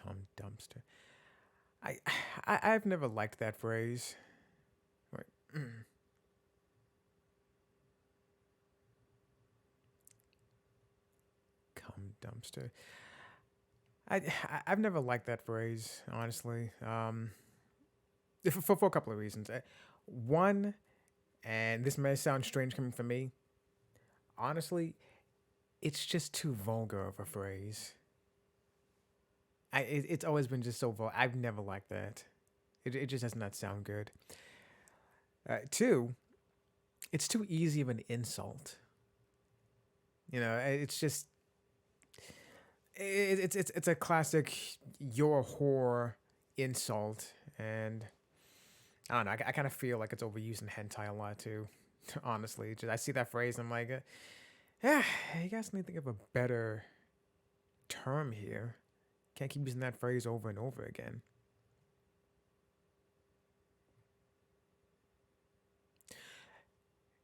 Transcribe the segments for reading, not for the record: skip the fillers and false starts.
Cum dumpster. I, I've never liked that phrase. Wait. Cum dumpster. I've never liked that phrase, honestly. For a couple of reasons. One, and this may sound strange coming from me, honestly, it's just too vulgar of a phrase. It's always been just so vulgar. I've never liked that. It just does not sound good. Two, it's too easy of an insult. You know, it's just it's a classic "you're a whore" insult, and I don't know. I kind of feel like it's overused in hentai a lot too. Honestly, just I see that phrase, and I'm like, yeah, you guys need to think of a better term here. Can't keep using that phrase over and over again.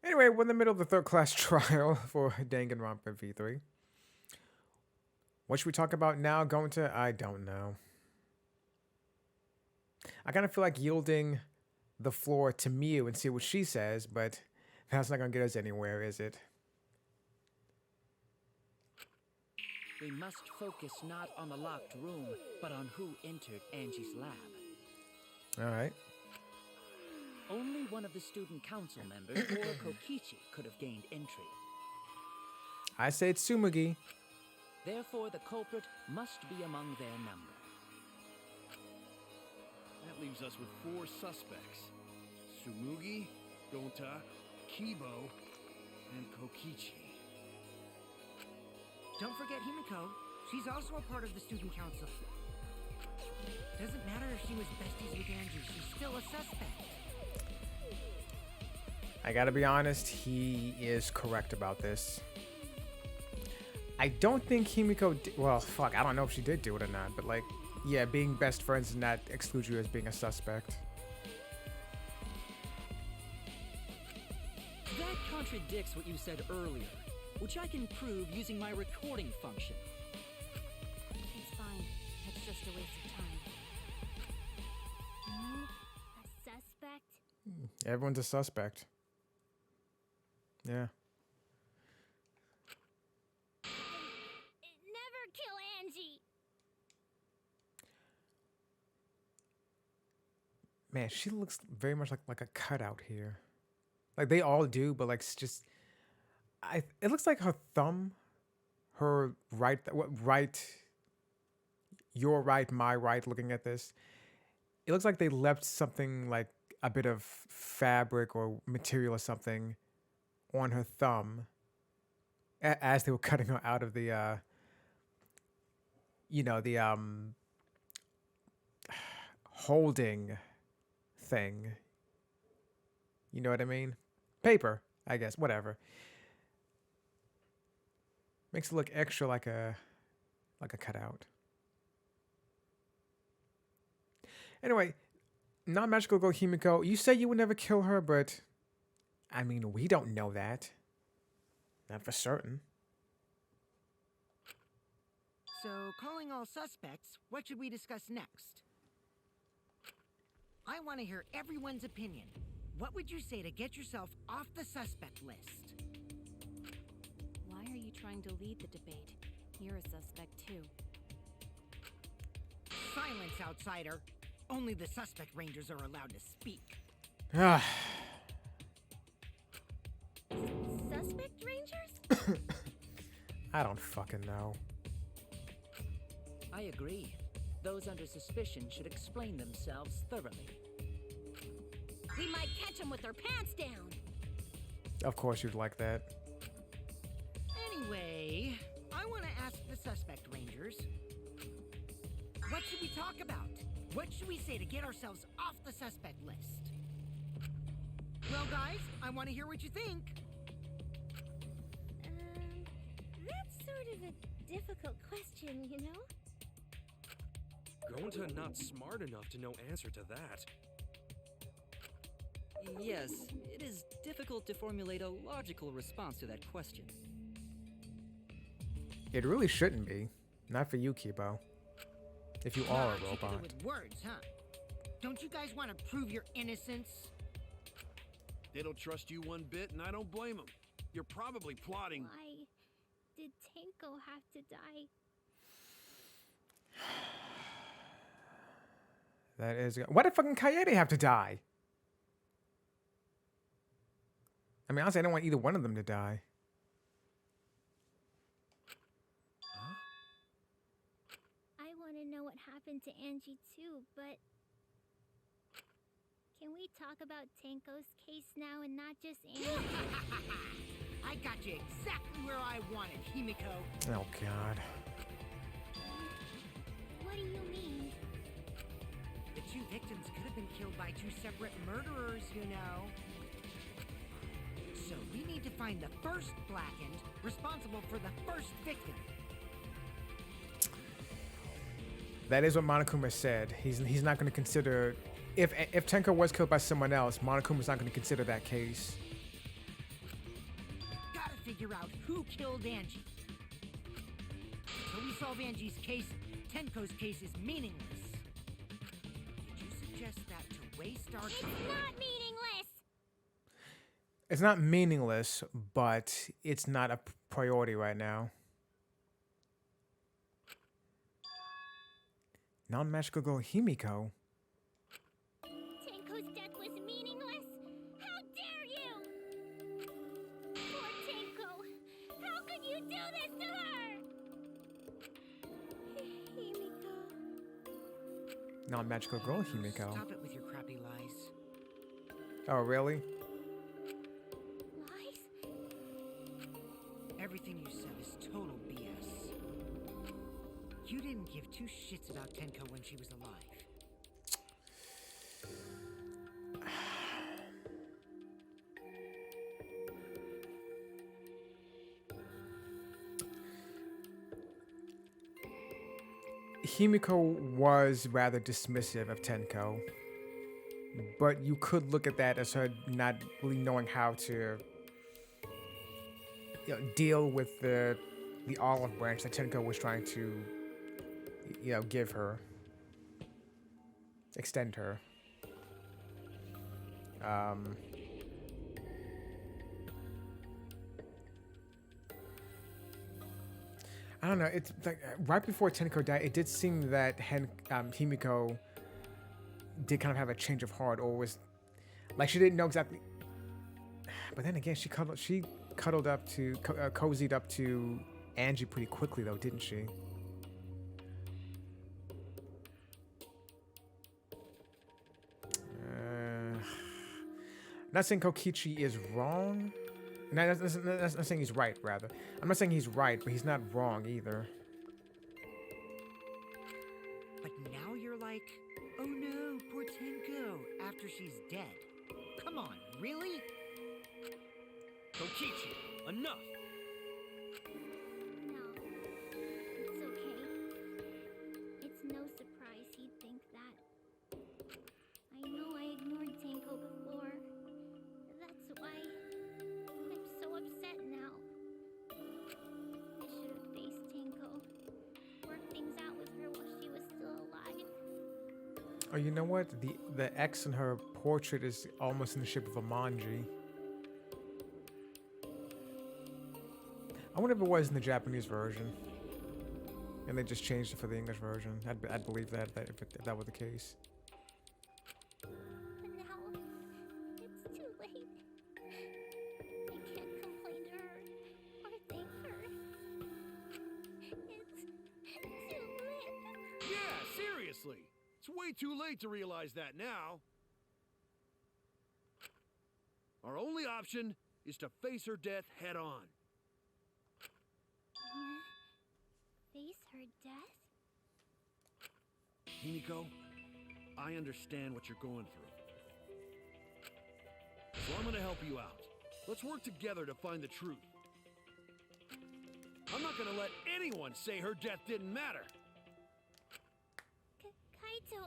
Anyway, we're in the middle of the third class trial for Danganronpa V3. What should we talk about now? Going to I don't know. I kind of feel like yielding the floor to Miu and see what she says, but that's not gonna get us anywhere, is it? We must focus not on the locked room, but on who entered Angie's lab. All right. Only one of the student council members or Kokichi could have gained entry. I say it's Sumugi. Therefore, the culprit must be among their number. That leaves us with 4 suspects. Sumugi, Gonta, Kibo, and Kokichi. Don't forget Himiko. She's also a part of the student council. Doesn't matter if she was besties with Angie, she's still a suspect. I gotta be honest, he is correct about this. I don't think Himiko. Well, fuck, I don't know if she did do it or not, but like, yeah, being best friends does not exclude you as being a suspect. That contradicts what you said earlier, which I can prove using my recording function. It's fine. It's just a waste of time. You, a suspect? Everyone's a suspect. Yeah. Never kill Angie! Man, she looks very much like a cutout here. Like they all do, but like it's just it looks like her thumb, her right, your right, my right, looking at this. It looks like they left something like a bit of fabric or material or something on her thumb as they were cutting her out of the the holding thing. You know what I mean? Paper, I guess, whatever. Makes it look extra like a cutout. Anyway, non-magical girl Himiko, you say you would never kill her, but I mean, we don't know that. Not for certain. So, calling all suspects, what should we discuss next? I want to hear everyone's opinion. What would you say to get yourself off the suspect list? Why are you trying to lead the debate? You're a suspect too. Silence, outsider. Only the suspect rangers are allowed to speak. Suspect rangers? I don't fucking know. I agree. Those under suspicion should explain themselves thoroughly. We might catch them with their pants down. Of course you'd like that. Anyway, I want to ask the suspect rangers. What should we talk about? What should we say to get ourselves off the suspect list? Well, guys, I want to hear what you think. That's sort of a difficult question, you know? Gonta not smart enough to know answer to that. Yes, it is difficult to formulate a logical response to that question. It really shouldn't be. Not for you, Kibo. If you are a She did it robot. with words, huh? Don't you guys want to prove your innocence? They don't trust you one bit, and I don't blame them. You're probably plotting. Why did Tenko have to die? That is. Why did fucking Kaede have to die? I mean, honestly, I don't want either one of them to die. I want to know what happened to Angie too, but can we talk about Tenko's case now and not just Angie? I got you exactly where I wanted, Himiko. Oh God. What do you mean? The two victims could have been killed by two separate murderers, you know. So we need to find the first blackened responsible for the first victim. That is what Monokuma said. He's not going to consider if Tenko was killed by someone else. Monokuma's not going to consider that case. Gotta figure out who killed Angie. Until we solve Angie's case, Tenko's case is meaningless. Did you suggest that to waste our It's time? not meaningless! It's not meaningless, but it's not a priority right now. Non-magical girl Himiko. Tenko's death was meaningless? How dare you! Poor Tenko! How could you do this to her? Himiko. Non-magical girl Himiko. Stop it with your crappy lies. Oh, really? Lies? Everything you said is total BS. You didn't give two shits about Tenko when she was alive. Himiko was rather dismissive of Tenko, but you could look at that as her not really knowing how to deal with the olive branch that Tenko was trying to give her, extend her. I don't know. It's like right before Tenko died, it did seem that Himiko did kind of have a change of heart, or was like she didn't know exactly. But then again, she cuddled up to cozied up to Angie pretty quickly, though, didn't she? Not saying Kokichi is wrong. No, that's not saying he's right, rather. I'm not saying he's right, but he's not wrong either. But now you're like, oh no, poor Tenko, after she's dead. Come on, really? Kokichi, enough! No. It's okay. It's no surprise he'd think that. I know I ignored Tenko before. That's why I'm so upset now. I should have faced Tenko. Worked things out with her while she was still alive. Oh, you know what? The X in her portrait is almost in the shape of a manji. I wonder if it was in the Japanese version, and they just changed it for the English version. I'd believe that if that were the case. But now, it's too late. I can't complain to her or thank her. It's too late. Yeah, seriously! It's way too late to realize that now. Our only option is to face her death head on. Face her death? Himiko, I understand what you're going through. So I'm gonna help you out. Let's work together to find the truth. I'm not gonna let anyone say her death didn't matter. Kaito!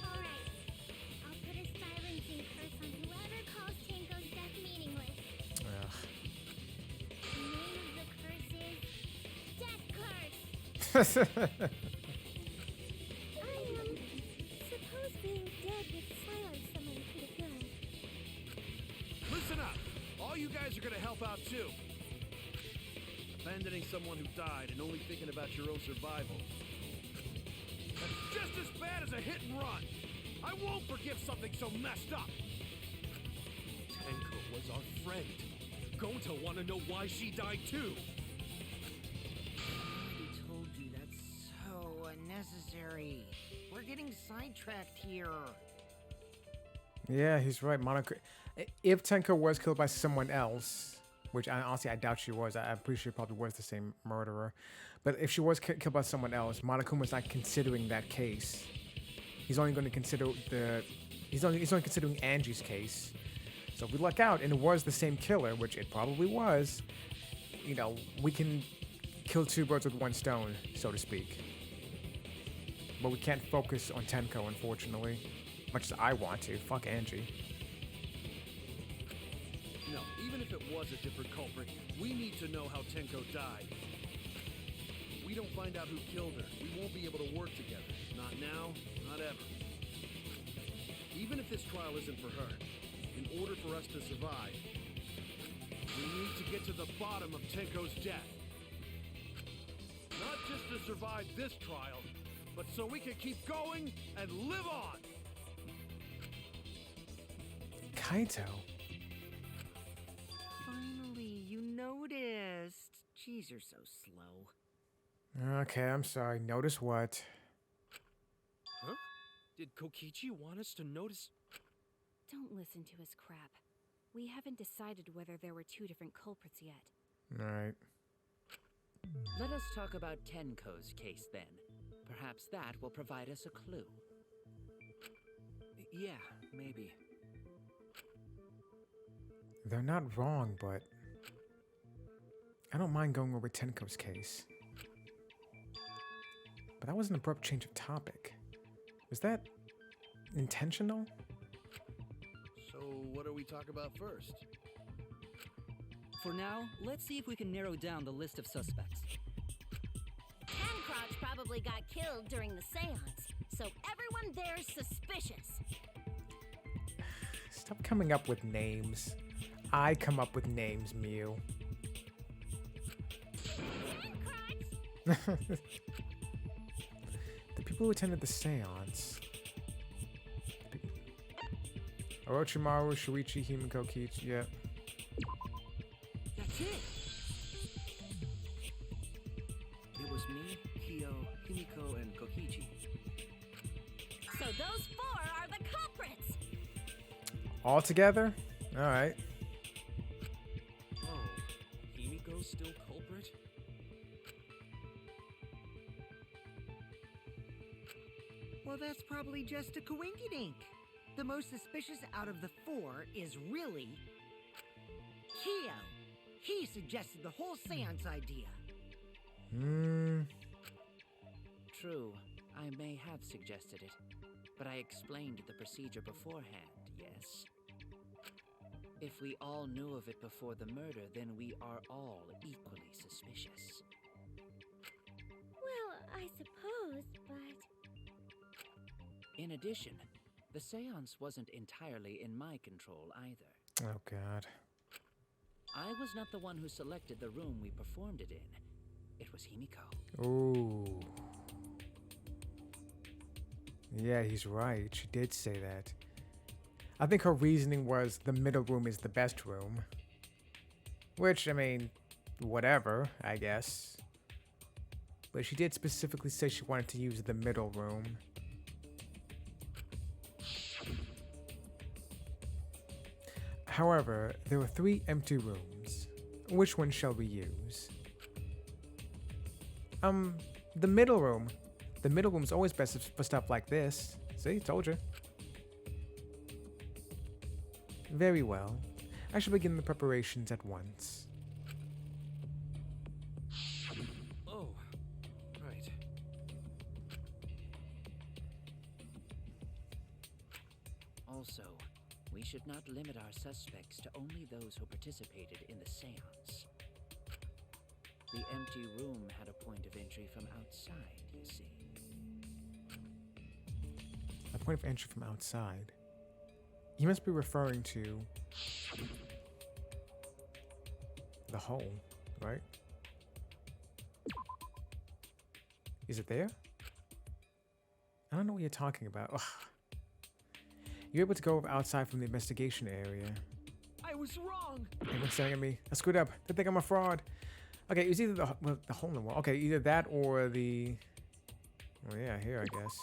Alright. I'll put a silencing curse on whoever calls Tenko's death meaningless. Ugh. The name of the curse is Death Curse! Suppose being dead would silence someone pretty good. Listen up! All you guys are gonna help out too. Abandoning someone who died and only thinking about your own survival. That's just as bad as a hit and run. I won't forgive something so messed up. Tenko was our friend. Going to want to know why she died too. I told you that's so unnecessary. We're getting sidetracked here. Yeah, he's right. Monaco. If Tenko was killed by someone else, which honestly I doubt she was, I'm pretty sure it probably was the same murderer. But if she was killed by someone else, Monakuma's not considering that case. He's only going to consider he's only considering Angie's case. So if we luck out and it was the same killer, which it probably was, you know, we can kill two birds with one stone, so to speak. But we can't focus on Tenko, unfortunately. Much as I want to. Fuck Angie. No, even if it was a different culprit, we need to know how Tenko died. If we don't find out who killed her, we won't be able to work together. Not now, not ever. Even if this trial isn't for her, in order for us to survive, we need to get to the bottom of Tenko's death. Not just to survive this trial, but so we can keep going and live on! Kaito. Finally, you noticed. Jeez, you're so slow. Okay, I'm sorry. Notice what? Huh? Did Kokichi want us to notice? Don't listen to his crap. We haven't decided whether there were two different culprits yet. Alright. Let us talk about Tenko's case then. Perhaps that will provide us a clue. Yeah, maybe. They're not wrong, but I don't mind going over Tenko's case. But that was an abrupt change of topic. Was that intentional? So, what do we talk about first? For now, let's see if we can narrow down the list of suspects. Tancrotch probably got killed during the seance, so everyone there's suspicious. Stop coming up with names. I come up with names, Mew. Tancrotch! The people who attended the seance. Orochimaru, Shuichi, Himiko, Kichi, yeah. That's it! It was me, Kyo, Himiko, and Kokichi. So those four are the culprits! All together? Alright. Oh, Himiko's still culprit? Well, that's probably just a coinkydink. The most suspicious out of the four is really Kyo. He suggested the whole seance idea. True, I may have suggested it, but I explained the procedure beforehand, yes? If we all knew of it before the murder, then we are all equally suspicious. Well, I suppose, but... In addition, the seance wasn't entirely in my control either. Oh, God. I was not the one who selected the room we performed it in. It was Himiko. Ooh. Yeah, he's right. She did say that. I think her reasoning was the middle room is the best room. Which, I mean, whatever, I guess. But she did specifically say she wanted to use the middle room. However, there were 3 empty rooms. Which one shall we use? The middle room. The middle room's always best for stuff like this. See, told you. Very well. I shall begin the preparations at once. Oh, right. Also, we should not limit our suspects to only those who participated in the seance. The empty room had a point of entry from outside, you see. A point of entry from outside. You must be referring to the hole, right? Is it there? I don't know what you're talking about. Ugh. You're able to go outside from the investigation area. I was wrong. Everyone's staring at me. I screwed up. They think I'm a fraud. Okay, it was either the hole in the wall. Okay, either that or the... Oh yeah, here I guess.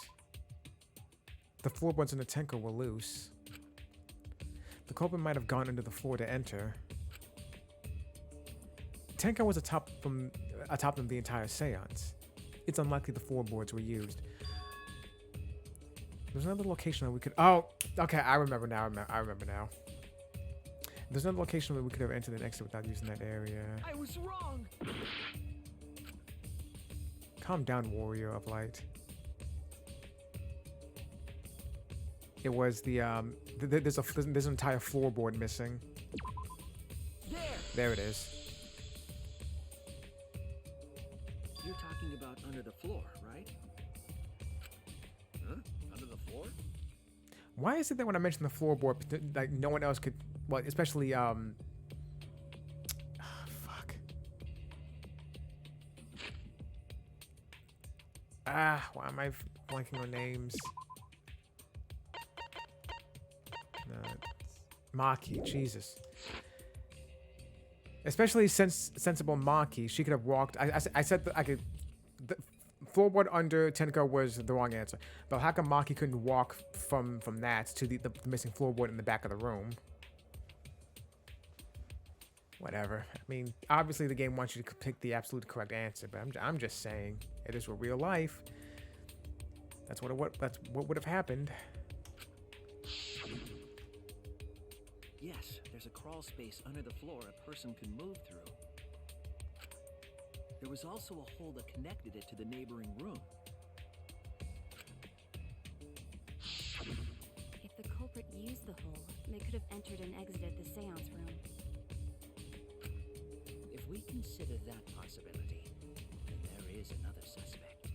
The floorboards in the Tenko were loose. The culprit might have gone under the floor to enter. Tenko was atop them the entire seance. It's unlikely the floorboards were used. There's another location that we could... Oh! Okay, I remember now. I remember now. There's another location where we could have entered and exit without using that area. I was wrong. Calm down, warrior of light. It was the there's an entire floorboard missing. There it is. You're talking about under the floor, right? Huh? Under the floor? Why is it that when I mention the floorboard, like no one else could? Well, especially fuck. Why am I blanking on names? No, Maki, Jesus. Especially since sensible Maki, she could have walked. I said that I could. The floorboard under Tenko was the wrong answer. But how come Maki couldn't walk from that to the missing floorboard in the back of the room? Whatever. I mean, obviously the game wants you to pick the absolute correct answer, but I'm just saying it is real life. That's what would have happened. Yes, there's a crawl space under the floor a person can move through. There was also a hole that connected it to the neighboring room. If the culprit used the hole, they could have entered and exited the seance room. If we consider that possibility, then there is another suspect.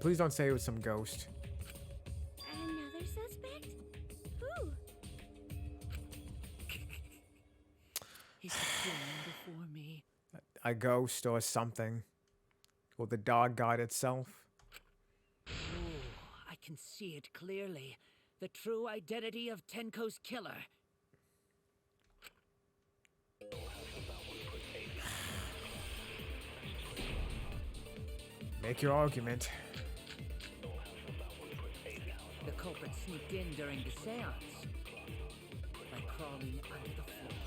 Please don't say it was some ghost. Another suspect? Who? He's appearing before me. A ghost or something. Or the dog god itself. Oh, I can see it clearly. The true identity of Tenko's killer. Make your argument. The culprit sneaked in during the seance by crawling under the floor.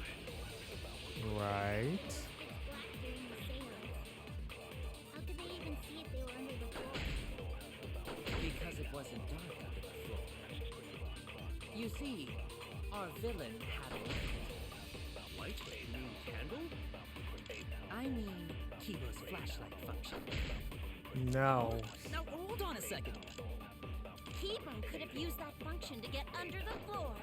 Right. It's black during the seance. How could they even see if they were under the floor? Because it wasn't dark under the floor. You see, our villain had a light. Light? You mean candle? I mean, Kibo's flashlight function. No. Now hold on a second. Kibo could have used that function to get under the floor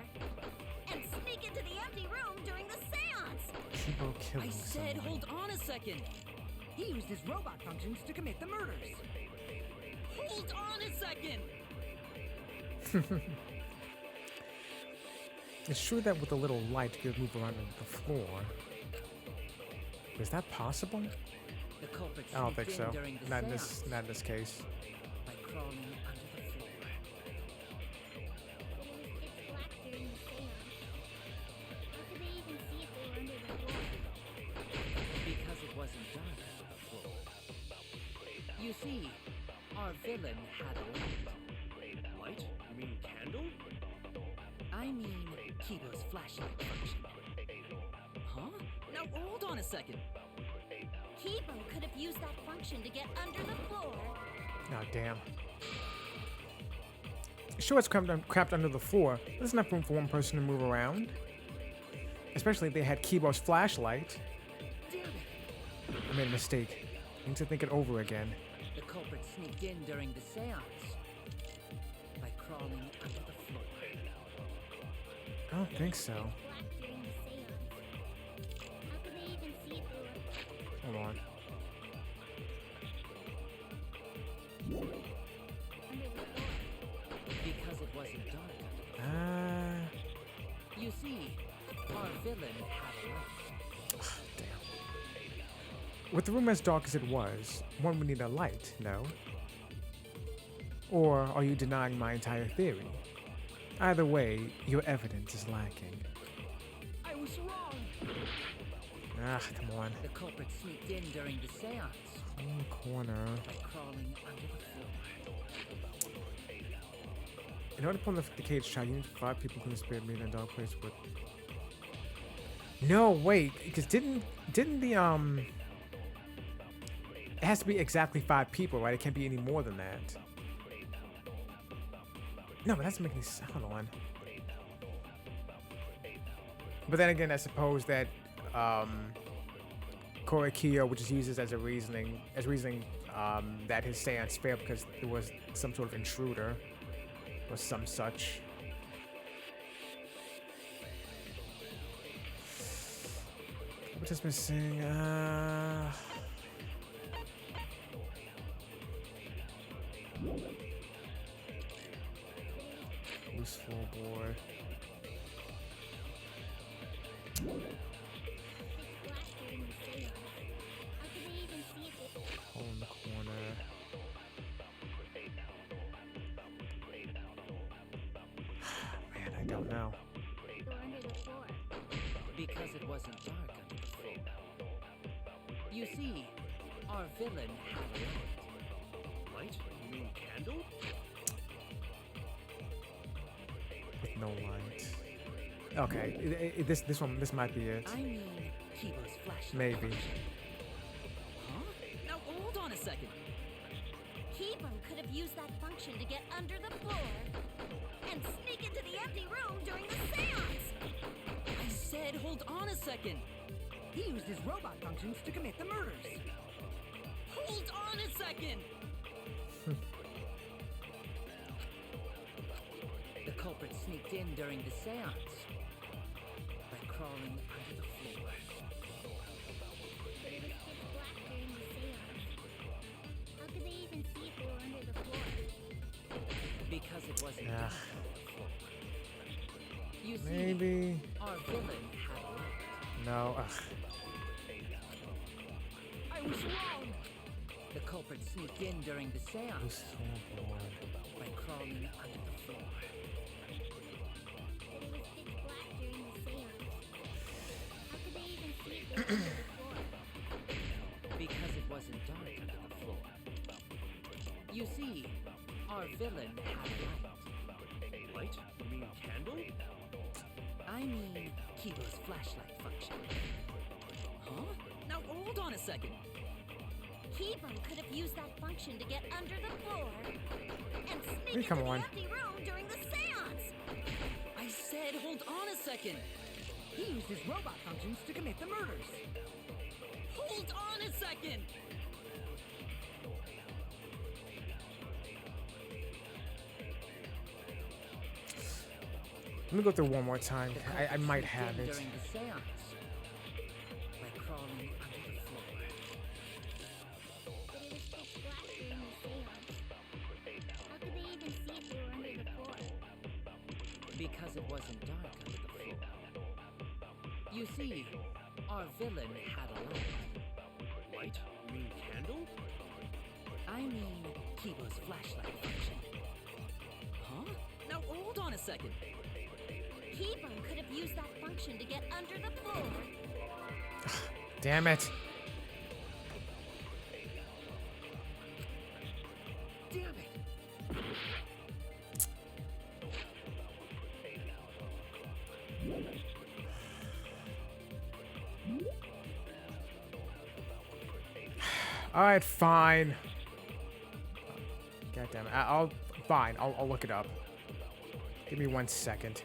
and sneak into the empty room during the seance. Kibo killing I said someone. hold on a second. He used his robot functions to commit the murders. Hold on a second. It's true that with a little light, you could move around on the floor. Is that possible? The culprit I don't sneaked think in so. during the Not in seance this case. by crawling under the floor. But it was pitch black during the seance. How could they even see if they were under the floor? Because it wasn't dark under the floor. You see, our villain had a light. Light? You mean candle? I mean, Kibo's flashlight function. Huh? Now hold on a second. Kibo could have used that function to get under the floor. Oh, damn. Sure, it's cramped under the floor. There's enough room for one person to move around. Especially if they had Kibo's flashlight. I made a mistake. I need to think it over again. The culprit sneaked in during the seance by crawling under the floor. I don't think so. Black during the seance. How could they even see if they were? Hold on. Because it wasn't dark under the Ah, You see, our villain had a light. damn. With the room as dark as it was, one would need a light, no? Or are you denying my entire theory? Either way, your evidence is lacking. I was wrong. Ah, come on. The culprit sneaked in during the seance In the corner. by crawling under the floor. In order to pull the cage shut, you need 5 people who can spirit me in a dark place with. No, wait, because didn't the it has to be exactly 5 people, right? It can't be any more than that. No, but that's making any sense. Hold on. But then again, I suppose that Korekiyo, which is used as reasoning that his seance failed because there was some sort of intruder or some such. What is missing? Loose floorboard. Hole in the corner. Man, I don't know. Because it wasn't dark under the floor. You see, our villain had a light. Light? You mean candle? With no light. Okay, this might be it. I mean, Kibo's flashlight. Maybe. Huh? Now hold on a second. Keeper could have used that function to get under the floor and sneak into the empty room during the seance. I said hold on a second. He used his robot functions to commit the murders. Hold on a second. The culprit sneaked in during the seance by crawling under the floor. But it was pitch black during the seance. How could they even see if they were under the floor? Because it wasn't Yeah. dark under the floor. You see, Maybe. our villain had a light. No. Ugh. I was wrong. The culprit sneaked in during the seance Loose floorboard. by crawling under the floor. But it was pitch black during the seance. How could they even see if they were under the floor? Because it wasn't dark under the floor. You see, our villain had a light. Light? You mean candle? I mean, Kibo's flashlight function. Huh? Now hold on a second. Keeper could have used that function to get under the floor and sneak Hey, come into on. the empty room during the seance. I said hold on a second. He used his robot functions to commit the murders. Hold on a second. Let me go through one more time. The I culprit might sneaked have in it. during the seance by crawling under the floor. But it was pitch black during the seance. How could they even see if they were under the floor? Because it wasn't dark under the floor. You see, our villain had a light. Light? You mean candle? I mean, Kibo's flashlight function. Huh? Now hold on a second. Keeper could have used that function to get under the floor Damn it. Damn it. All right, fine. God damn it. I'll fine. I'll look it up. Give me 1 second.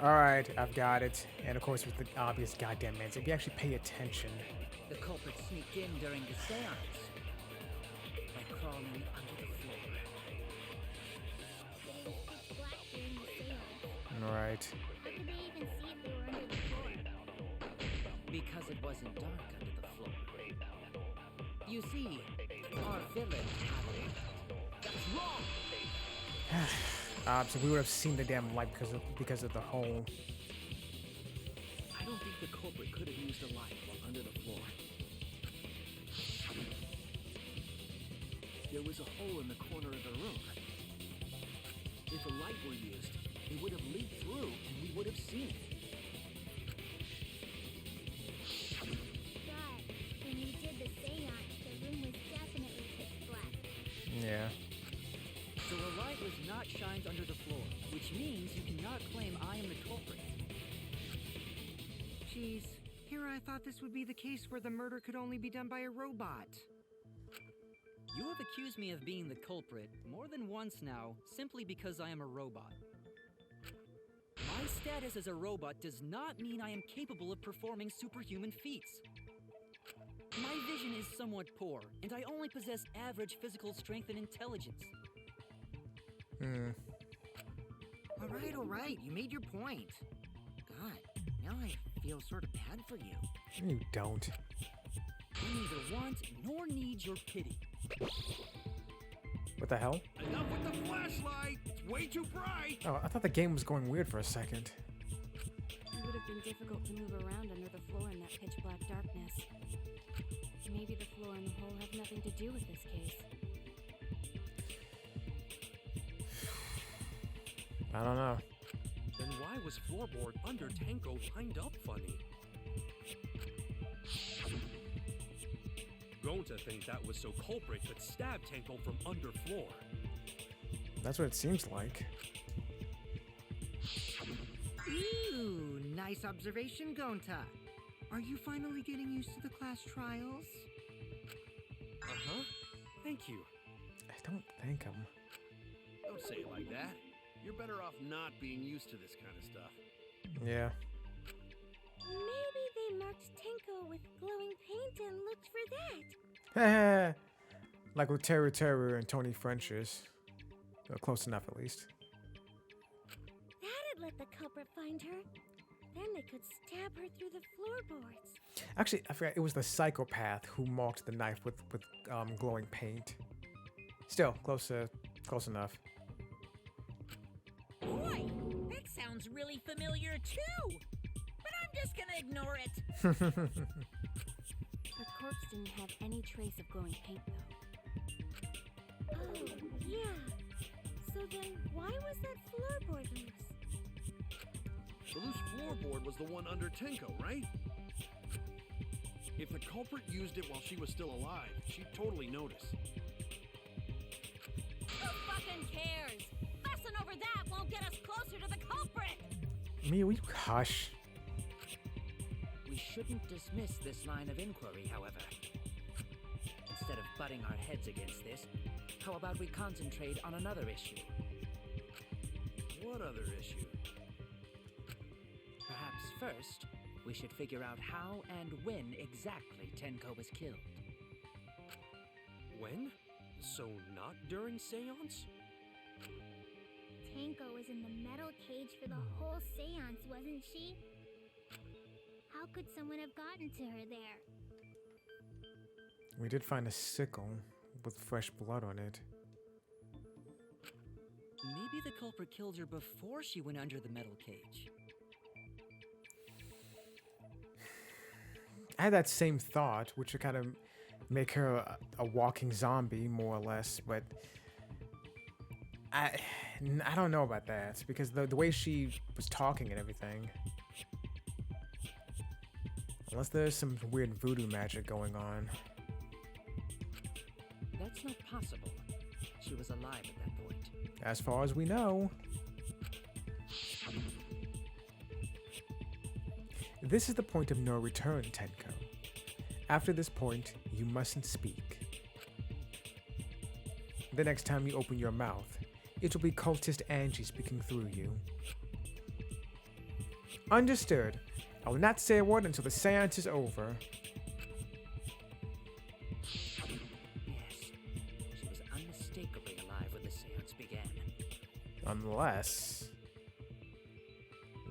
Alright, I've got it. And of course with the obvious goddamn meds, if you actually pay attention. The culprit sneaked in during the seance by crawling under the floor. But it was pitch black during the seance. Alright. How could they even see if they were under the floor? Because it wasn't dark under the floor. You see, our villain had a light. That's wrong! So we would have seen the damn light because of the hole. I don't think the culprit could have used a light while under the floor. There was a hole in the corner of the room. If a light were used, it would have leaked through and we would have seen it. But when we did the seance, the room was definitely pitch black. Yeah. So a light was not shined under the floor, which means you cannot claim I am the culprit. Jeez, here I thought this would be the case where the murder could only be done by a robot. You have accused me of being the culprit more than once now, simply because I am a robot. My status as a robot does not mean I am capable of performing superhuman feats. My vision is somewhat poor, and I only possess average physical strength and intelligence. All right, you made your point. God, now I feel sort of bad for you. You don't. I neither want nor need your pity. What the hell? Enough with the flashlight! It's way too bright! Oh, I thought the game was going weird for a second. It would have been difficult to move around under the floor in that pitch black darkness. Maybe the floor and the hole have nothing to do with this case. I don't know. Then why was floorboard under Tanko lined up funny? Gonta think that was so culprit could stab Tanko from under floor. That's what it seems like. Ooh, nice observation, Gonta. Are you finally getting used to the class trials? Uh-huh. Thank you. I don't think I'm. Don't say it like that. You're better off not being used to this kind of stuff. Yeah. Maybe they marked Tenko with glowing paint and looked for that. Like with Terror Terror and Tony French's. Close enough, at least. That'd let the culprit find her. Then they could stab her through the floorboards. Actually, I forgot. It was the psychopath who marked the knife with glowing paint. Still, close enough. Boy, that sounds really familiar too. But I'm just gonna ignore it. The corpse didn't have any trace of glowing paint, though. Oh, yeah. So then why was that floorboard loose? The loose floorboard was the one under Tenko, right? If the culprit used it while she was still alive, she'd totally notice. Who fucking cares? Fussing over that won't get us closer to the culprit. Mia, will you hush? We shouldn't dismiss this line of inquiry, however. Instead of butting our heads against this, how about we concentrate on another issue? What other issue? Perhaps first, we should figure out how and when exactly Tenko was killed. When? So not during seance? Tenko was in the metal cage for the whole seance, wasn't she? How could someone have gotten to her there? We did find a sickle with fresh blood on it. Maybe the culprit killed her before she went under the metal cage. I had that same thought, which would kind of make her a walking zombie, more or less, but I don't know about that, because the way she was talking and everything. Unless there's some weird voodoo magic going on. That's not possible. She was alive at that point. As far as we know. This is the point of no return, Tenko. After this point, you mustn't speak. The next time you open your mouth, it will be cultist Angie speaking through you. Understood. I will not say a word until the seance is over. Yes, she was unmistakably alive when the seance began. Unless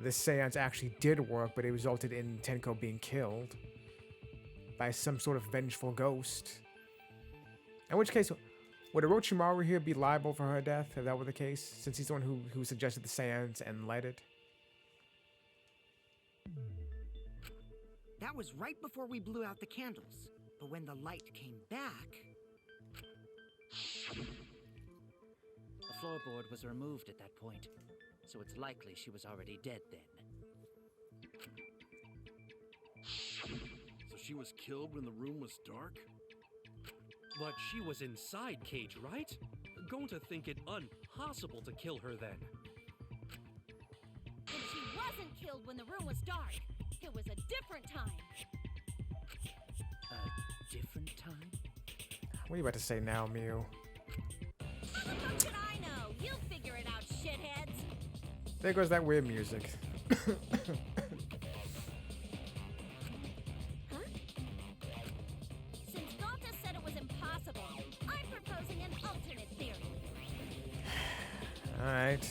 this seance actually did work, but it resulted in Tenko being killed by some sort of vengeful ghost. In which case, would Orochimaru here be liable for her death, if that were the case, since he's the one who suggested the seance and led it? That was right before we blew out the candles. But when the light came back... The floorboard was removed at that point, so it's likely she was already dead then. So she was killed when the room was dark? But she was inside Cage, right? Going to think it impossible to kill her then. And she wasn't killed when the room was dark. It was a different time. A different time? What are you about to say now, Mew? How the fuck should I know? You'll figure it out, shitheads. There goes that weird music. Huh? Since Galta said it was impossible, I'm proposing an alternate theory. Alright.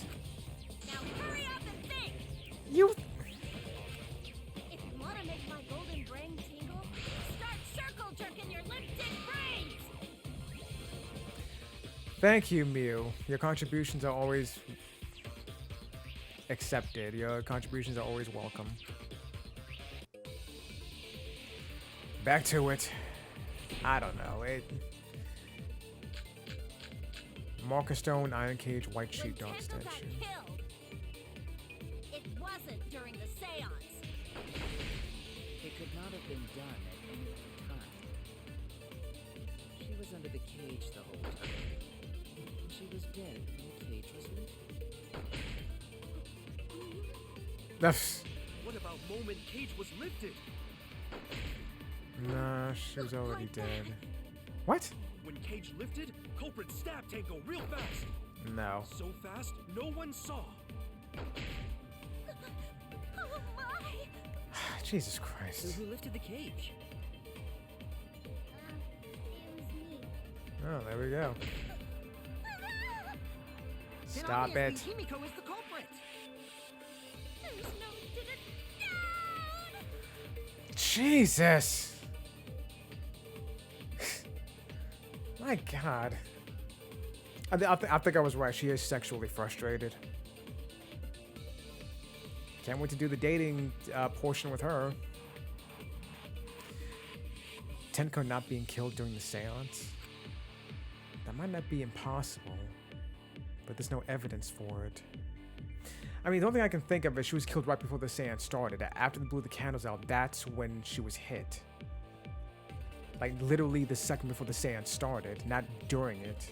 Now hurry up and think! You... If you want to make my golden brain tingle, start circle jerking your lipstick brains! Thank you, Mew. Your contributions are always accepted. Your contributions are always welcome. Back to it. I don't know. Marcus Stone, Iron Cage, White When Sheet, Dark Tenko got Statue. killed, it wasn't during the seance. It could not have been done at any other time. She was under the cage the whole time. And she was dead when the cage was lifted. That's... What about moment Cage was lifted? Nah, she was already dead. What? When Cage lifted, culprit stabbed Tenko real fast. No. So fast, no one saw. Oh my! Jesus So Christ. who lifted the cage? It was me. Oh, there we go. Then Stop it. obviously Himiko is the culprit. There's no did it down! Jesus. My God. I think I was right. She is sexually frustrated. Can't wait to do the dating portion with her. Tenko not being killed during the seance. That might not be impossible, but there's no evidence for it. I mean, the only thing I can think of is she was killed right before the seance started. After they blew the candles out, that's when she was hit. Like, literally the second before the seance started, not during it.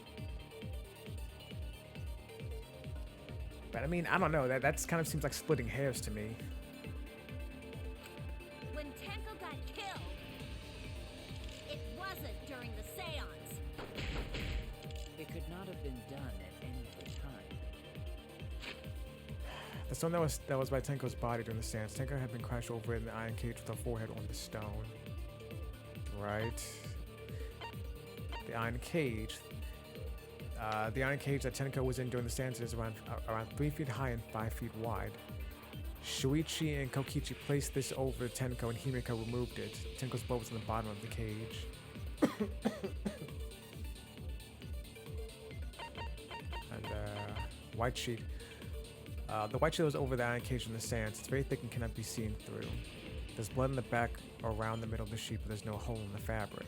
But I mean, I don't know. That kind of seems like splitting hairs to me. When Tenko got killed, it wasn't during the seance. It could not have been done at any other time. The stone that was by Tenko's body during the seance. Tenko had been crashed over in the iron cage with her forehead on the stone. Right. The iron cage. The iron cage that Tenko was in during the seance is around 3 feet high and 5 feet wide. Shuichi and Kokichi placed this over Tenko and Himiko removed it. Tenko's blood was in the bottom of the cage. And white sheet. The white sheet was over the iron cage in the seance. It's very thick and cannot be seen through. There's blood in the back around the middle of the sheet, but there's no hole in the fabric.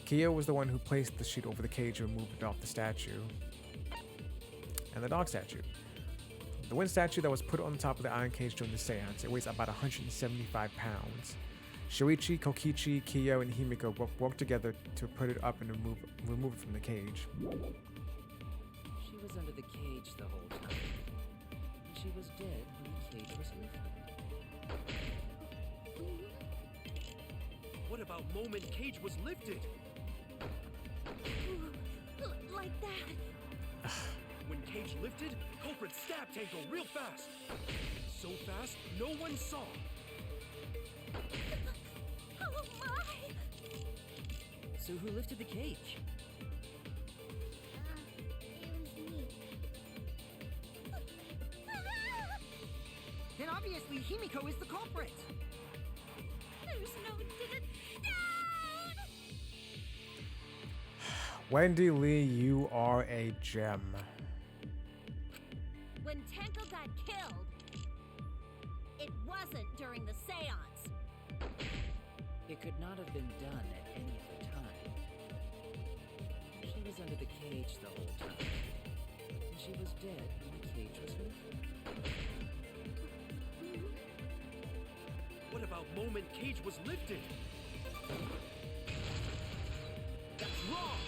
Kyo was the one who placed the sheet over the cage and removed it off the statue. And the dog statue. The wind statue that was put on the top of the iron cage during the seance. It weighs about 175 pounds. Shuichi, Kokichi, Kyo, and Himiko worked together to put it up and remove it from the cage. She was under the cage the whole time. And she was dead when the cage was lifted. What about moment Cage was lifted? Like that. When Cage lifted, culprit stabbed Tenko real fast. so fast, no one saw. Oh my! So who lifted the cage? It was me. Then obviously Himiko is the culprit. There's no down! Wendy Lee, you are a gem. When Tenko got killed, it wasn't during the seance. It could not have been done at any other time. She was under the cage the whole time. And she was dead when the cage was lifted. What about moment cage was lifted? That's wrong!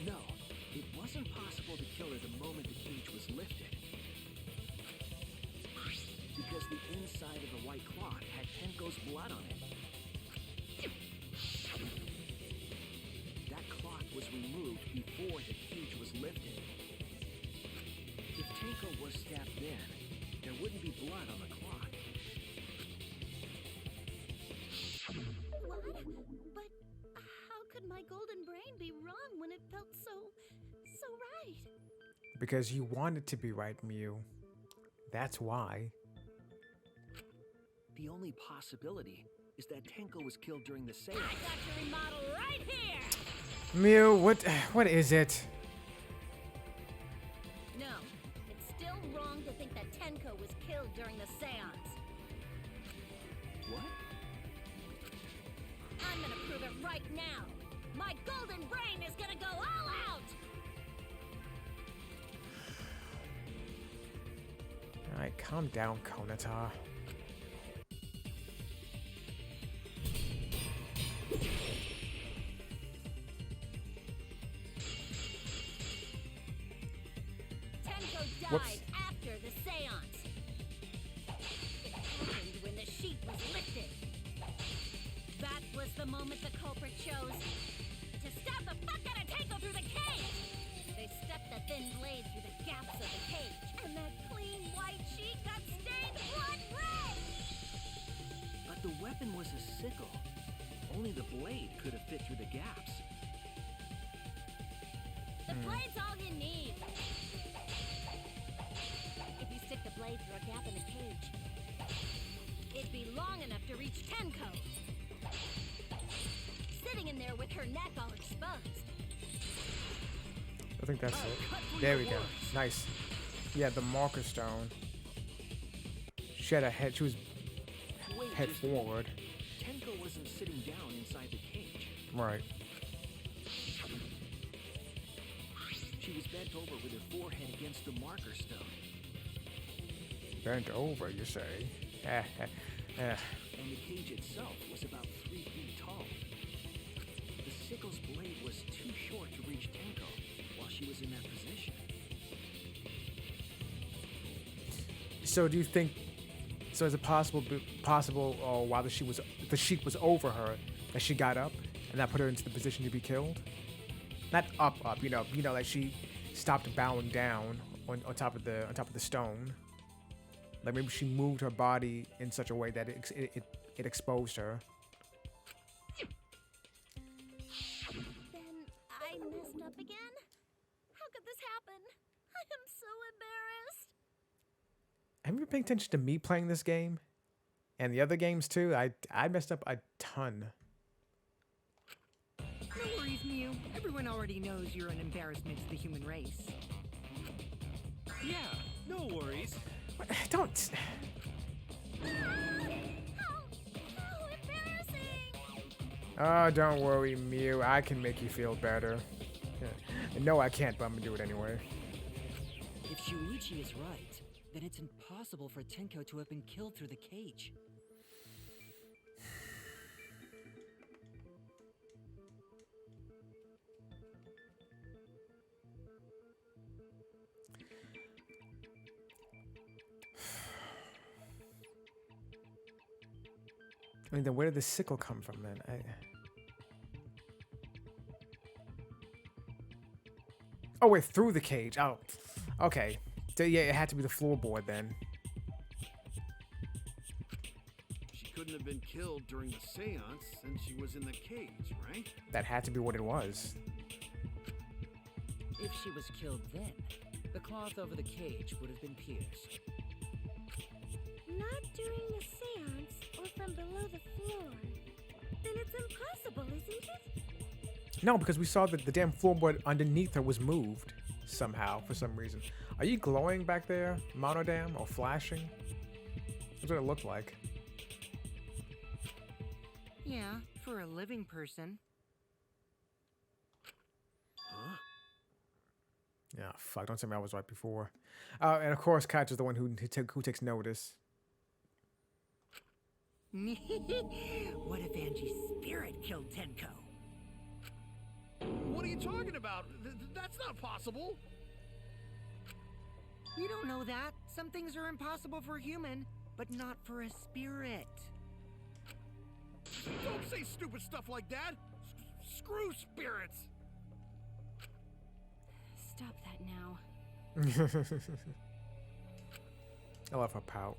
No, it wasn't possible to kill her the moment the cage was lifted. Because the inside of the white cloth had Tenko's blood on it. That cloth was removed before the cage was lifted. If Tenko was stabbed then, there wouldn't be blood on the cloth. What? But how could my golden brain be wrong when it felt so right? Because you want it to be right, Mew. That's why. The only possibility is that Tenko was killed during the seance. I got your remodel right here! Mew, what is it? No, it's still wrong to think that Tenko was killed during the seance. What? I'm gonna prove it right now. My golden brain is gonna go all out! Alright, calm down, Konata. Tenko died Whoops. after the seance. It happened when the sheet was lifted. That was the moment the culprit chose to stab the fuck out of Tenko through the cage. They stepped the thin blade through the gaps of the cage, and that clean white sheet got stained blood red. But the weapon was a sickle. Only the blade could have fit through the gaps. The blade's all you need. If you stick the blade through a gap in the cage, it'd be long enough to reach Tenko. Sitting in there with her neck all exposed. I think that's it. There we go. Nice. Yeah, the marker stone. She had a head. She was Wait head just a minute. forward. Tenko wasn't sitting down inside the cage. Right. She was bent over with her forehead against the marker stone. Bent over, you say? And the cage itself was about 3 feet tall. The sickle's blade was too short to reach Tenko while she was in that position. So do you think? So is it possible while the sheet was over her, that she got up and that put her into the position to be killed? Not up, you know, like she stopped bowing down on top of the stone. Like maybe she moved her body in such a way that it exposed her. Then I messed up again? How could this happen? I am so embarrassed. Have you been paying attention to me playing this game? And the other games too? I messed up a ton. No worries, Mew. Everyone already knows you're an embarrassment to the human race. Yeah, no worries. Don't. How embarrassing! Oh, don't worry, Mew. I can make you feel better. No, I can't, but I'm gonna do it anyway. If Shuichi is right, then it's impossible for Tenko to have been killed through the cage. I mean, then where did the sickle come from then? Oh wait, through the cage. Oh, okay. Yeah, it had to be the floorboard then. She couldn't have been killed during the seance since she was in the cage, right? That had to be what it was. If she was killed then, the cloth over the cage would have been pierced. Not during the seance or from below the floor. Then it's impossible, isn't it? No, because we saw that the damn floorboard underneath her was moved somehow for some reason. Are you glowing back there, Monodam, or flashing? That's what it looked like. Yeah, for a living person. Huh? Yeah, fuck, don't tell me I was right before. And of course, Katch is the one who takes notice. What if Angie's spirit killed Tenko? What are you talking about? That's not possible. You don't know that. Some things are impossible for a human, but not for a spirit. Don't say stupid stuff like that. Screw spirits. Stop that now. I love her pout.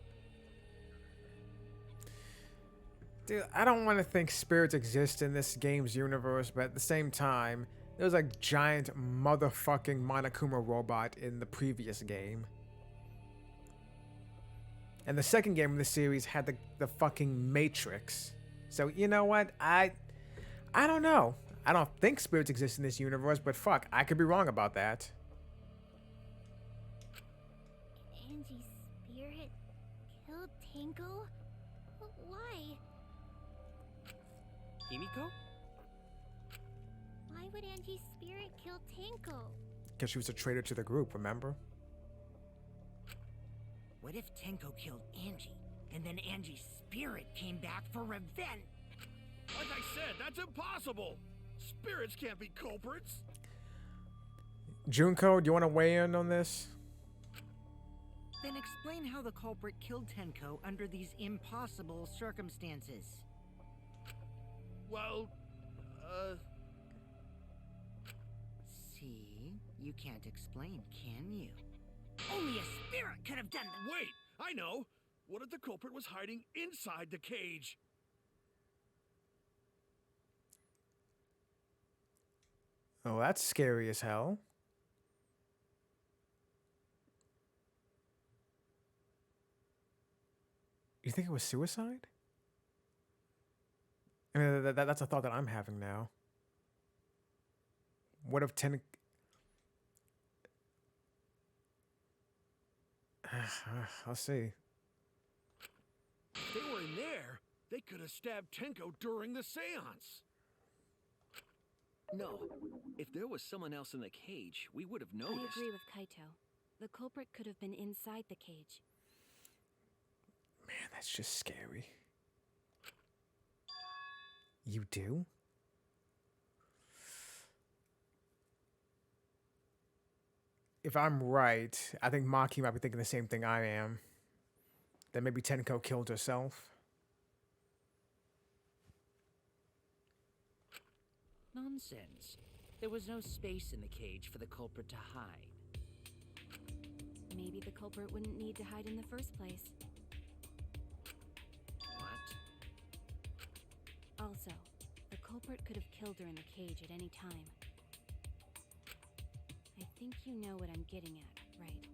Dude, I don't want to think spirits exist in this game's universe, but at the same time, there was a giant motherfucking Monokuma robot in the previous game. And the second game in the series had the fucking Matrix. So, you know what? I don't know. I don't think spirits exist in this universe, but fuck, I could be wrong about that. Angie's spirit killed Tango? Why? Himiko? Why would Angie's spirit kill Tango? Because she was a traitor to the group, remember? What if Tenko killed Angie, and then Angie's spirit came back for revenge? Like I said, that's impossible. Spirits can't be culprits. Junko, do you want to weigh in on this? Then explain how the culprit killed Tenko under these impossible circumstances. Well, See? You can't explain, can you? Only a spirit could have done that. wait, I know. What if the culprit was hiding inside the cage? Oh, that's scary as hell. You think it was suicide? I mean, that's a thought that I'm having now. What if I'll see. If they were in there, they could have stabbed Tenko during the seance. No. If there was someone else in the cage, we would have I noticed. agree with Kaito. The culprit could have been inside the cage. Man, that's just scary. You do? If I'm right, I think Maki might be thinking the same thing I am. That maybe Tenko killed herself. Nonsense. There was no space in the cage for the culprit to hide. Maybe the culprit wouldn't need to hide in the first place. What? Also, the culprit could have killed her in the cage at any time. I think you know what I'm getting at, right?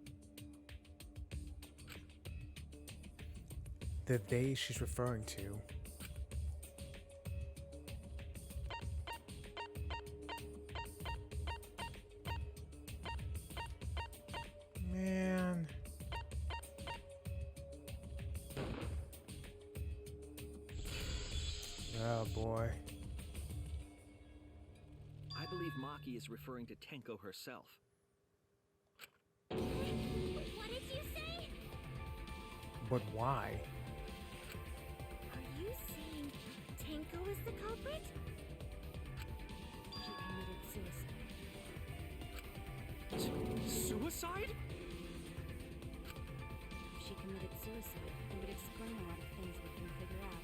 The they she's referring to. Man. Oh boy. I believe Maki is referring to Tenko herself. What did you say? But why? Are you saying Tanko is the culprit? She committed suicide. Suicide? If she committed suicide, it would explain a lot of things we can figure out.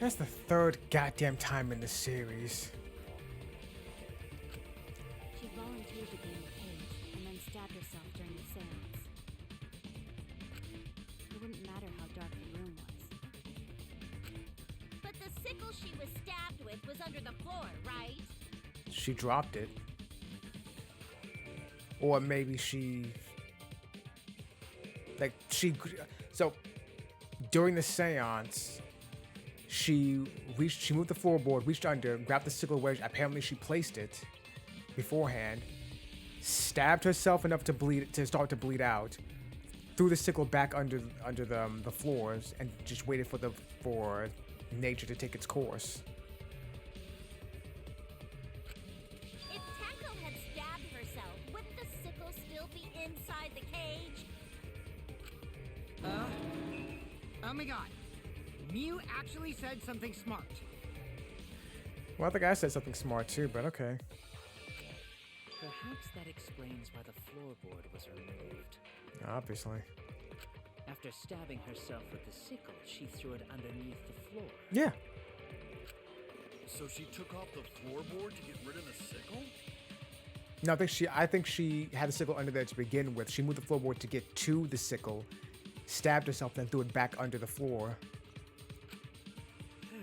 That's the third goddamn time in the series. She volunteered volunteered to be in the cage and then stabbed herself during the seance. It wouldn't matter how dark the room was. But the sickle she was stabbed with was under the floor, right? She dropped it. Or maybe she... Like, so, during the seance, she moved the floorboard, reached under, grabbed the sickle where apparently she placed it beforehand, stabbed herself enough to start to bleed out, threw the sickle back under the floors, and just waited for nature to take its course. If Tenko had stabbed herself, wouldn't the sickle still be inside the cage? Oh my god. Mew actually said something smart. Well, I think I said something smart too, but okay. Perhaps that explains why the floorboard was removed. Obviously. After stabbing herself with the sickle, she threw it underneath the floor. Yeah. So she took off the floorboard to get rid of the sickle? No, I think she had the sickle under there to begin with. She moved the floorboard to get to the sickle, stabbed herself, then threw it back under the floor.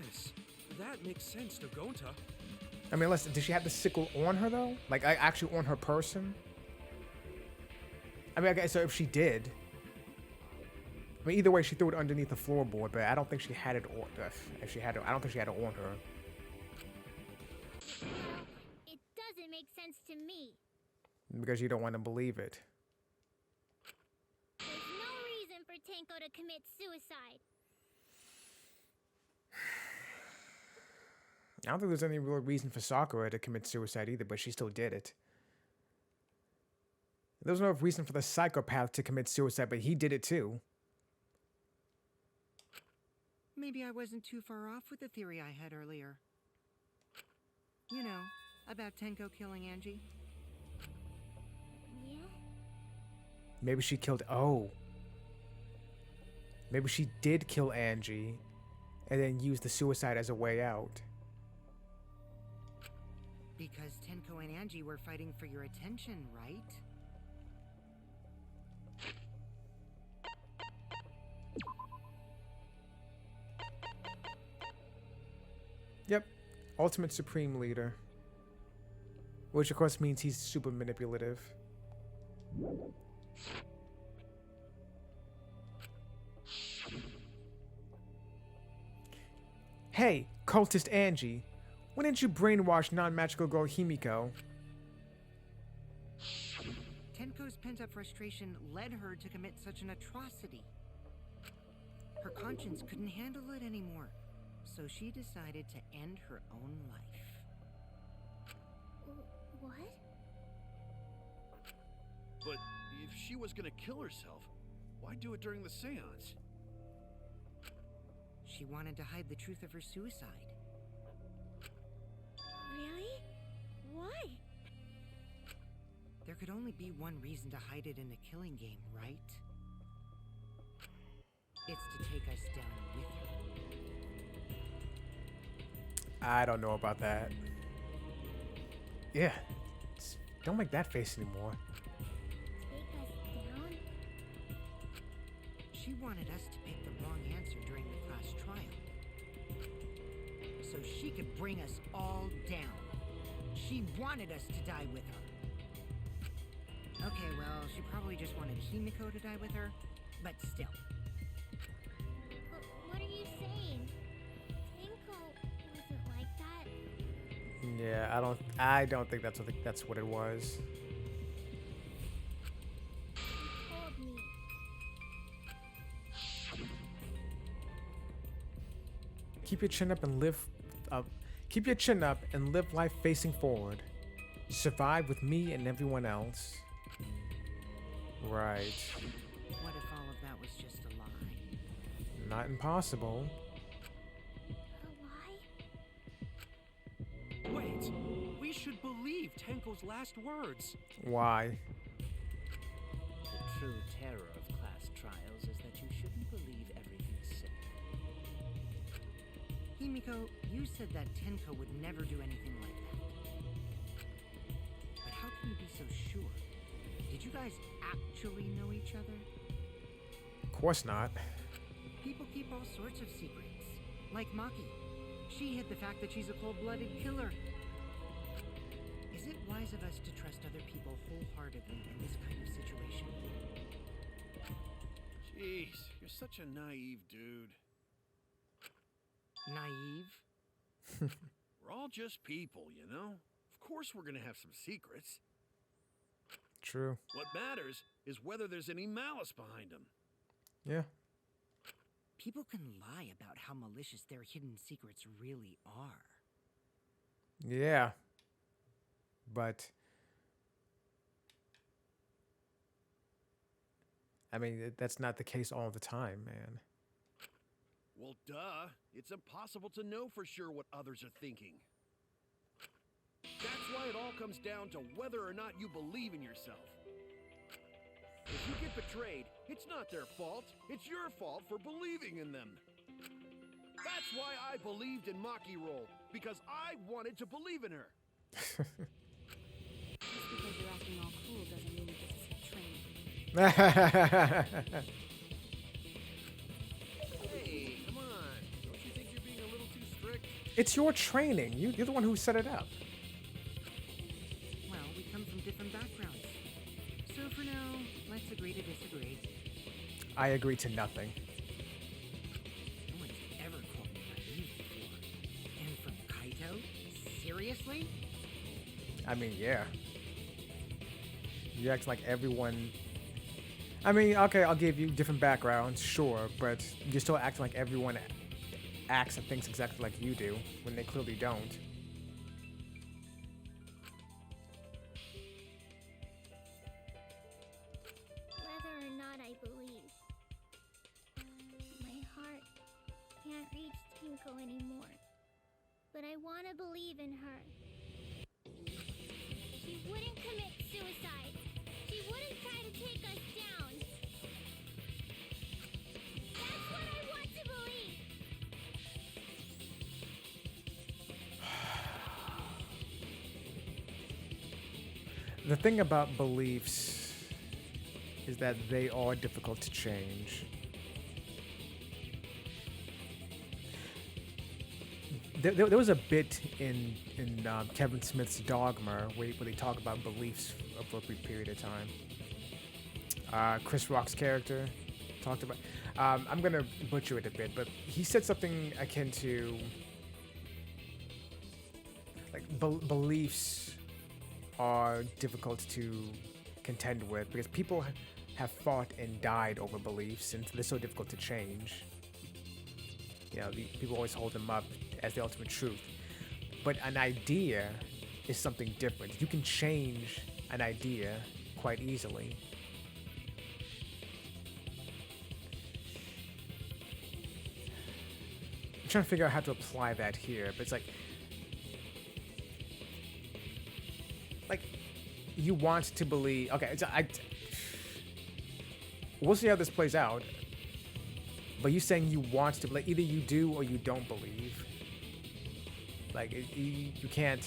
Yes, that makes sense to Gonta. I mean, did she have the sickle on her though? Like, actually on her person? I mean, okay, so if she did, I mean, either way, she threw it underneath the floorboard, but I don't think she had it on. If she had it, I don't think she had it on her. It doesn't make sense to me. Because you don't want to believe it. There's no reason for Tenko to commit suicide. I don't think there's any real reason for Sakura to commit suicide either, but she still did it. There's no reason for the psychopath to commit suicide, but he did it too. Maybe I wasn't too far off with the theory I had earlier. You know, about Tenko killing Angie. Yeah? Maybe she killed... Oh. Maybe she did kill Angie and then used the suicide as a way out. Because Tenko and Angie were fighting for your attention, right? Yep. Ultimate Supreme Leader. Which of course means he's super manipulative. Hey, cultist Angie. Why didn't you brainwash non-magical girl Himiko? Tenko's pent-up frustration led her to commit such an atrocity. Her conscience couldn't handle it anymore, so she decided to end her own life. What? But if she was gonna kill herself, why do it during the seance? She wanted to hide the truth of her suicide. Really? Why? There could only be one reason to hide it in a killing game, right? It's to take us down with her. I don't know about that. Yeah. Don't make that face anymore. Take us down? She wanted us to pick the wrong answer during the class trial, so she could bring us all down. She wanted us to die with her. Okay, well, she probably just wanted Himiko to die with her, but still. What are you saying? Tenko wasn't like that. Yeah, I don't think that's what it was. You told me. Keep your chin up and live life facing forward. Survive with me and everyone else. Right. What if all of that was just a lie? Not impossible. A lie? Wait, we should believe Tenko's last words. Why? The true terror of class trials is that you shouldn't believe everything said. Himiko, you said that Tenko would never do anything like that. But how can you be you guys actually know each other? Of course not. People keep all sorts of secrets. Like Maki. She hid the fact that she's a cold-blooded killer. Is it wise of us to trust other people wholeheartedly in this kind of situation? Jeez, you're such a naive dude. Naive? We're all just people, you know? Of course we're gonna have some secrets. True. What matters is whether there's any malice behind them. Yeah. People can lie about how malicious their hidden secrets really are. Yeah. But I mean, that's not the case all the time, man. Well, duh. It's impossible to know for sure what others are thinking. That's why it all comes down to whether or not you believe in yourself. If you get betrayed, it's not their fault. It's your fault for believing in them. That's why I believed in Maki Roll, because I wanted to believe in her. Just because you're acting all cool doesn't mean you get to skip training. Hey, come on. Don't you think you're being a little too strict? It's your training. You're the one who set it up. Well, we come from different backgrounds. So for now, let's agree to disagree. I agree to nothing. No one's ever called me naive before. And from Kaito? Seriously? I mean, yeah. You act like everyone. I mean, okay, I'll give you different backgrounds, sure, but you're still acting like everyone acts and thinks exactly like you do when they clearly don't. Whether or not I believe, my heart can't reach Tinko anymore. But I want to believe in her. She wouldn't commit suicide. She wouldn't try to take us down. That's what I want to believe. The thing about beliefs is that they are difficult to change. There was a bit in Kevin Smith's Dogma where they talk about beliefs for a brief period of time. Chris Rock's character talked about. I'm gonna butcher it a bit, but he said something akin to like beliefs are difficult to contend with because people have fought and died over beliefs, and they're so difficult to change. You know, people always hold them up as the ultimate truth. But an idea is something different. You can change an idea quite easily. I'm trying to figure out how to apply that here, but it's like you want to believe. Okay, we'll see how this plays out. But you saying you want to, like, either you do or you don't believe. Like, you can't.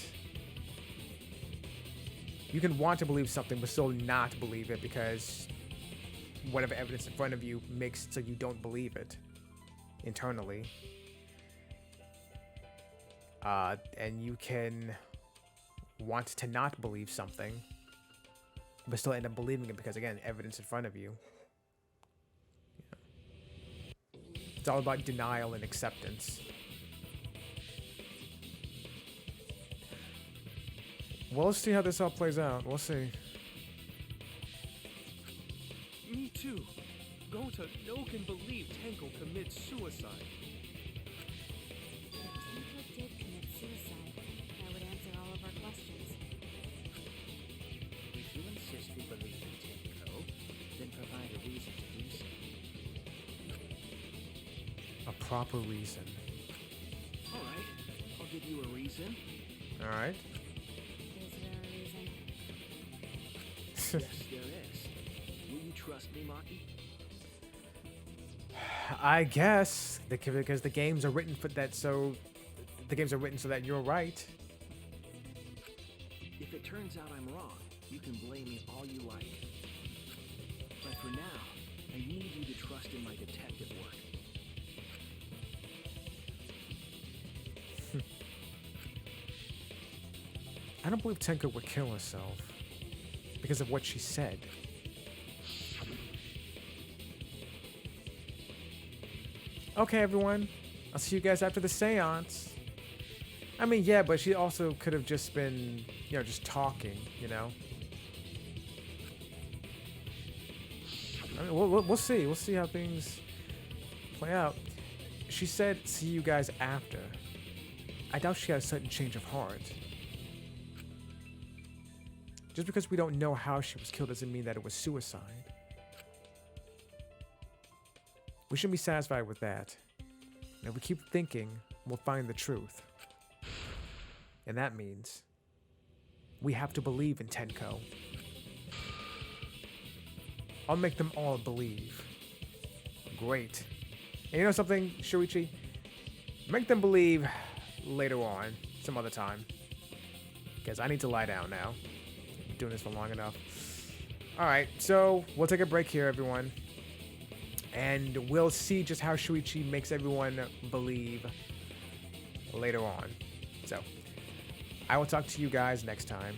You can want to believe something but still not believe it because whatever evidence in front of you makes it so you don't believe it internally. And you can want to not believe something but still end up believing it because, again, evidence in front of you. It's all about denial and acceptance. Well, let's see how this all plays out. We'll see. Me too. Gota no can believe Tenko commits suicide. If Tinko did commit suicide, that would answer all of our questions. If you insist we believe in Tenko, then provide a reason to do so. A proper reason. All right, I'll give you a reason. All right. Is there a reason? Yes, there is. Will you trust me, Maki? I guess because the games are written for that, so the games are written so that you're right. If it turns out I'm wrong, you can blame me all you like. for now, I need you to trust in my detective work. I don't believe Tenko would kill herself because of what she said. Okay, everyone. I'll see you guys after the seance. I mean, yeah, but she also could have just been, you know, just talking, you know? I mean, we'll see. We'll see how things play out. She said, see you guys after. I doubt she had a sudden change of heart. Just because we don't know how she was killed doesn't mean that it was suicide. We shouldn't be satisfied with that. And if we keep thinking, we'll find the truth. And that means we have to believe in Tenko. I'll make them all believe. Great. And you know something, Shuichi? Make them believe later on, some other time. Because I need to lie down now. Been doing this for long enough. Alright, so we'll take a break here, everyone. And we'll see just how Shuichi makes everyone believe later on. So, I will talk to you guys next time.